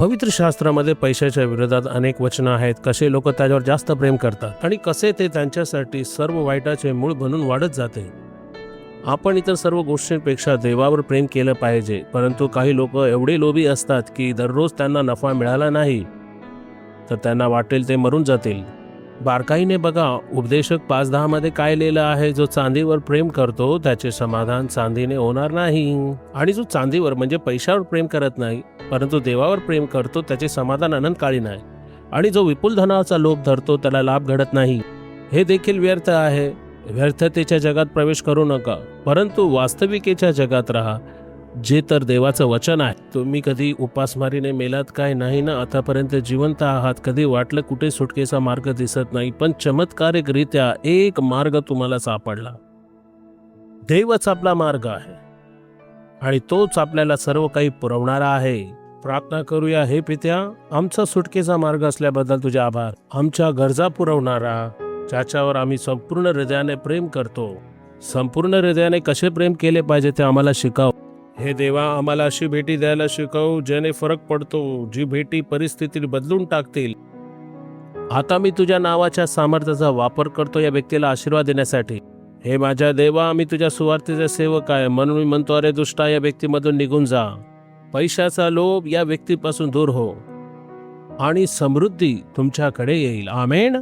पवित्र शास्त्रामध्ये पैशाच्या विरोधात अनेक वचनं आहेत. कसे लोक त्याच्यावर जास्त प्रेम करतात आणि कसे ते त्यांच्यासाठी सर्व वाईटाचे मूळ बनून वाढत जाते. आपण इतर सर्व गोष्टींपेक्षा देवावर प्रेम केलं पाहिजे, परंतु काही लोक एवढे लोभी असतात की दररोज त्यांना नफा मिळाला नाही तर त्यांना वाटेल ते मरून जातील. बारकाईने बघा, उपदेशक 5:10 मध्ये काय लिहिलं आहे, जो चांदीवर प्रेम करतो त्याचे समाधान चांदीने होणार नाही. आणि जो चांदीवर म्हणजे पैशावर प्रेम करत नाही परंतु देवावर प्रेम करतो त्याचे समाधान अनंतकालीन आहे. आणि जो विपुल धनाचा लोभ धरतो त्याला लाभ घडत नाही. हे देखील व्यर्थ आहे. व्यर्थतेच्या जगात प्रवेश करू नका, परंतु वास्तविकेच्या जगात राहा, जे तर देवाचं वचन आहे. तुम्ही कधी उपासमारीने मेलात काय नाही ना? आतापर्यंत जिवंत आहात. कधी वाटलं कुठे सुटकेचा मार्ग दिसत नाही, पण चमत्कारिकरित्या एक मार्ग तुम्हाला सापडला. देवच आपला मार्ग आहे आणि तोच आपल्याला सर्व काही पुरवणारा आहे. प्रार्थना करूया. हे पित्या, आमचा सुटकेचा मार्ग असल्याबद्दल तुझे आभार. आमच्या गरजा पुरवणारा, ज्याच्यावर आम्ही संपूर्ण हृदयाने प्रेम करतो. संपूर्ण हृदयाने कसे प्रेम केले पाहिजे ते आम्हाला शिकाव. हे देवा, आम्हाला अशी भेटी द्यायला शिकव ज्याने फरक पडतो, जी भेटी परिस्थिती बदलून टाकतील. आता मी तुझ्या नावाच्या सामर्थ्याचा वापर करतो या व्यक्तीला आशीर्वाद देण्यासाठी. हे माझ्या देवा, मी तुझ्या सुवार्तेचा सेवक आहे, म्हणून मी म्हणतो, अरे दुष्टा, या व्यक्तीमधून निघून जा. पैशाचा लोभ या व्यक्तीपासून दूर हो आणि समृद्धी तुमच्याकडे येईल. आमेन.